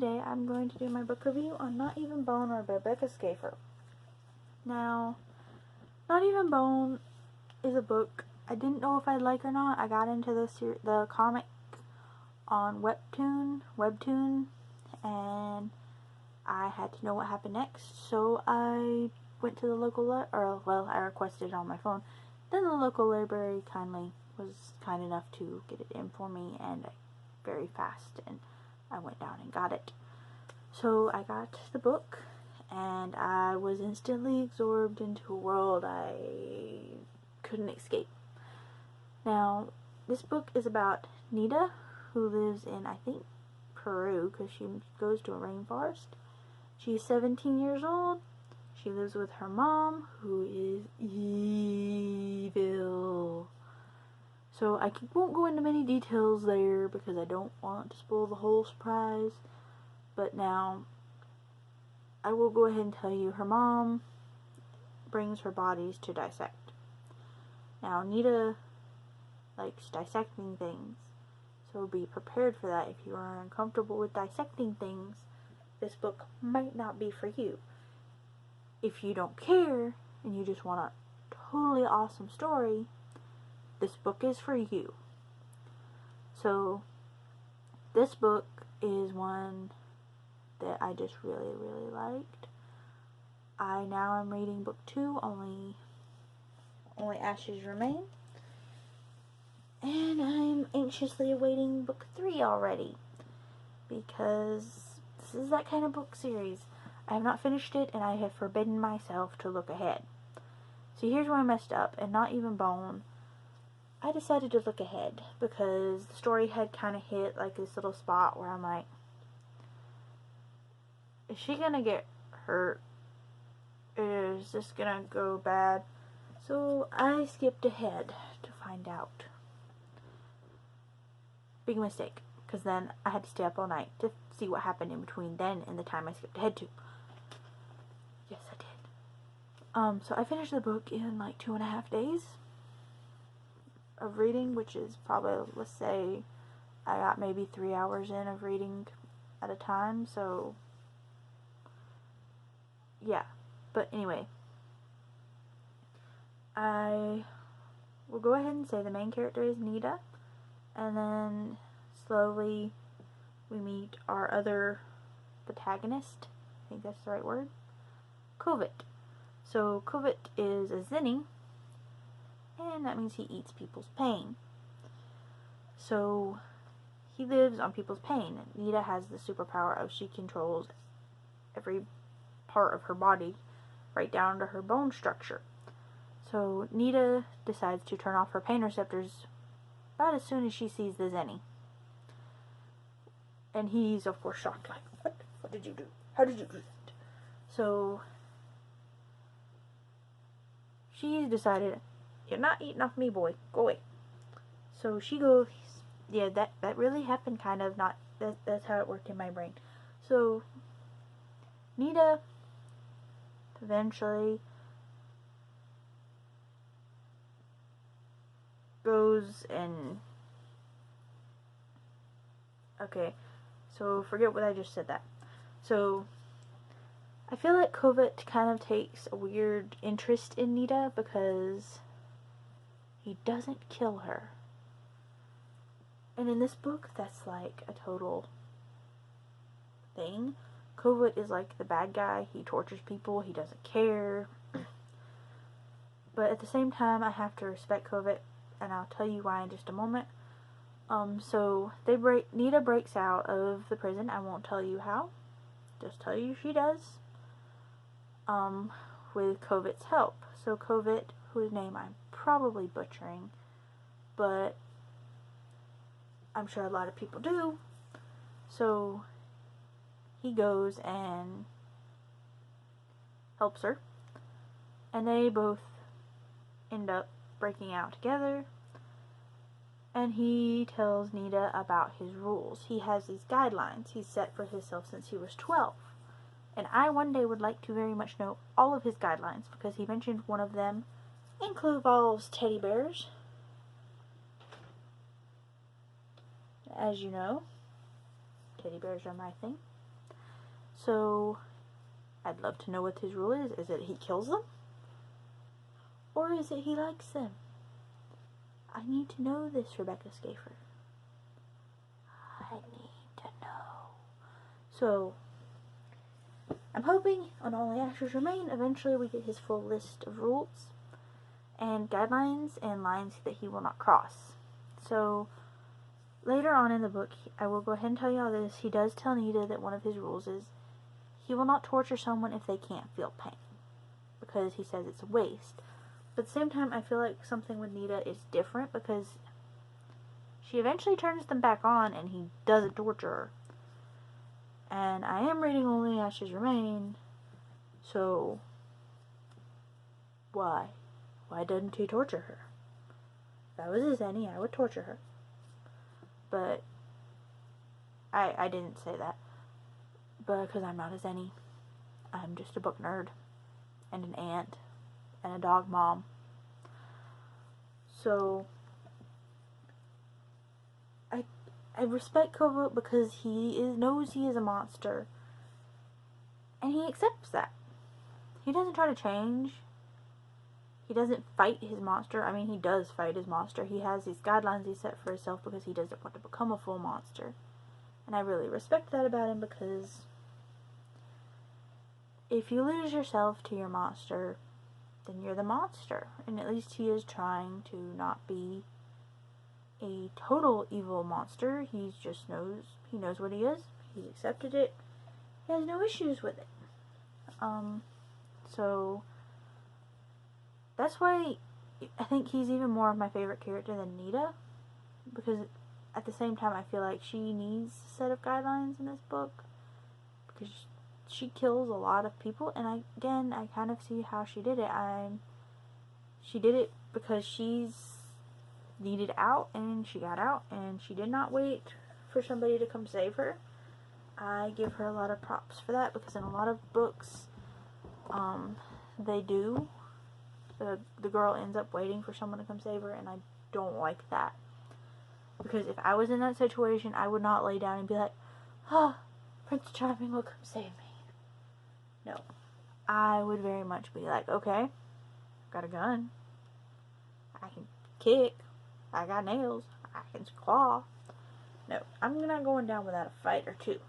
today I'm going to do my book review on Not Even Bone by Rebecca Skaffer. Now, Not Even Bone is a book I didn't know if I'd like or not. I got into the comic on Webtoon, and I had to know what happened next, so I went to the local, I requested it on my phone. Then the local library was kind enough to get it in for me, and very fast, and I went down and got it. So I got the book, and I was instantly absorbed into a world I couldn't escape. Now, this book is about Nita, who lives in, I think, Peru, because she goes to a rainforest. She's 17 years old. She lives with her mom, who is evil. So I won't go into many details there because I don't want to spoil the whole surprise. But now, I will go ahead and tell you her mom brings her bodies to dissect. Now, Nita likes dissecting things, so be prepared for that. If you are uncomfortable with dissecting things, this book might not be for you. If you don't care and you just want a totally awesome story, this book is for you. So, this book is one that I just really, really liked. I now am reading book 2, Only Ashes Remain. And I'm anxiously awaiting book 3 already, because this is that kind of book series. I have not finished it, and I have forbidden myself to look ahead. So here's where I messed up, and Not Even Bone. I decided to look ahead, because the story had kind of hit like this little spot where I'm like, is she gonna get hurt? Is this gonna go bad? So I skipped ahead to find out. Big mistake, because then I had to stay up all night to see what happened in between then and the time I skipped ahead to. Yes, I did. So I finished the book in like 2.5 days of reading, which is probably, let's say, I got maybe 3 hours in of reading at a time, so yeah. But anyway, I will go ahead and say the main character is Nita, and then slowly we meet our other protagonist. I think that's the right word. Kovet. So Kovet is a Zinni, and that means he eats people's pain. So he lives on people's pain. Nita has the superpower of she controls every part of her body, right down to her bone structure. So Nita decides to turn off her pain receptors about as soon as she sees the Zinni. And he's, of course, shocked, like, what? What did you do? How did you do that? So she's decided, you're not eating off me, boy. Go away. So she goes, yeah, that really happened, kind of. Not, that's how it worked in my brain. So Nita eventually goes and, okay, so forget what I just said that. So I feel like Kovet kind of takes a weird interest in Nita because he doesn't kill her. And in this book, that's like a total thing. Kovet is like the bad guy. He tortures people. He doesn't care. But at the same time, I have to respect Kovet, and I'll tell you why in just a moment. So Nita breaks out of the prison. I won't tell you how. Just tell you she does. With Kovet's help. So Kovet, whose name I'm probably butchering, but I'm sure a lot of people do. So he goes and helps her, and they both end up breaking out together. And he tells Nita about his rules. He has these guidelines he's set for himself since he was 12. And I one day would like to very much know all of his guidelines, because he mentioned one of them involves teddy bears. As you know, teddy bears are my thing. So I'd love to know what his rule is. Is it he kills them? Or is it he likes them? I need to know this, Rebecca Schaeffer. I need to know. So, I'm hoping on Only Ashes Remain, eventually we get his full list of rules and guidelines and lines that he will not cross. So, later on in the book, I will go ahead and tell you all this. He does tell Nita that one of his rules is he will not torture someone if they can't feel pain, because he says it's a waste. But at the same time, I feel like something with Nita is different, because she eventually turns them back on and he doesn't torture her. And I am reading Only Ashes Remain, so why? Why doesn't he torture her? If I was a Zenny, I would torture her. But I didn't say that. But because I'm not a Zenny. I'm just a book nerd. And an aunt. And a dog mom. So I respect Kova because he knows he is a monster. And he accepts that. He doesn't try to change. He doesn't fight his monster. I mean, he does fight his monster. He has these guidelines he set for himself because he doesn't want to become a full monster. And I really respect that about him, because if you lose yourself to your monster, then you're the monster. And at least he is trying to not be a total evil monster. He knows what he is. He's accepted it. He has no issues with it. So that's why I think he's even more of my favorite character than Nita, because at the same time I feel like she needs a set of guidelines in this book, because she kills a lot of people, and I kind of see how she did it. She did it because she's needed out, and she got out, and she did not wait for somebody to come save her. I give her a lot of props for that, because in a lot of books, they do. The girl ends up waiting for someone to come save her, and I don't like that. Because if I was in that situation, I would not lay down and be like, Prince Charming will come save me. No. I would very much be like, okay, got a gun. I can kick. I got nails. I can claw. No, I'm not going down without a fight or two.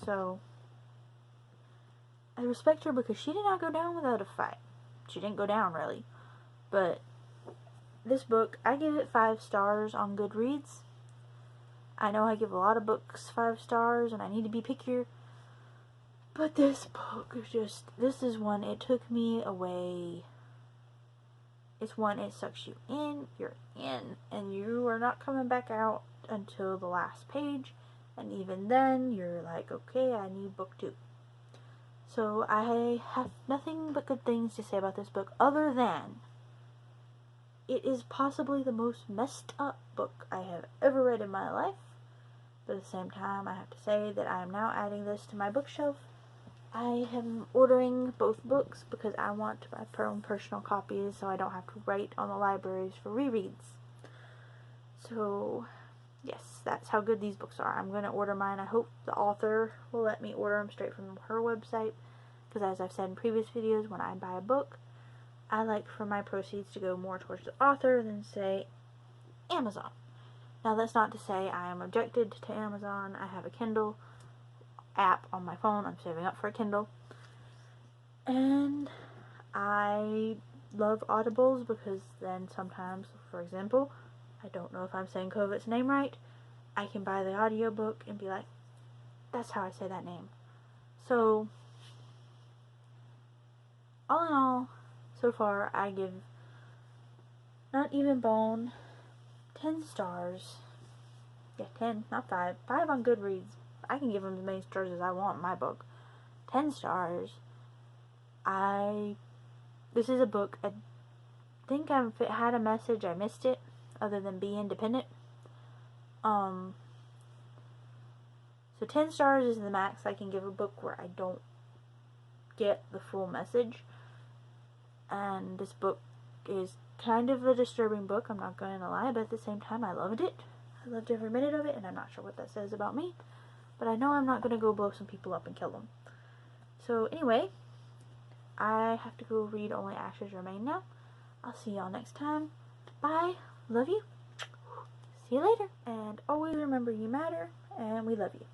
So, I respect her because she did not go down without a fight. She didn't go down, really. But this book, I give it 5 stars on Goodreads. I know I give a lot of books 5 stars, and I need to be pickier. But this book is just, this is one, it took me away. It's one, it sucks you in, you're in, and you are not coming back out until the last page. And even then, you're like, okay, I need book 2. So I have nothing but good things to say about this book, other than it is possibly the most messed up book I have ever read in my life. But at the same time, I have to say that I am now adding this to my bookshelf. I am ordering both books because I want my own personal copies, so I don't have to write on the libraries for rereads. So, yes, that's how good these books are. I'm going to order mine. I hope the author will let me order them straight from her website, because as I've said in previous videos, when I buy a book, I like for my proceeds to go more towards the author than, say, Amazon. Now, that's not to say I am objected to Amazon. I have a Kindle app on my phone. I'm saving up for a Kindle. And I love Audibles, because then sometimes, for example, I don't know if I'm saying Kova's name right, I can buy the audiobook and be like, that's how I say that name. So, all in all, so far, I give Not Even Bone 10 stars. Yeah, 10, not 5. 5 on Goodreads. I can give them as many stars as I want in my book. 10 stars. This is a book, I think if it had a message, I missed it, other than be independent. So 10 stars is the max I can give a book where I don't get the full message. And this book is kind of a disturbing book, I'm not going to lie, but at the same time, I loved it. I loved every minute of it, and I'm not sure what that says about me. But I know I'm not going to go blow some people up and kill them. So anyway, I have to go read Only Ashes Remain now. I'll see y'all next time. Bye. Love you. See you later. And always remember you matter and we love you.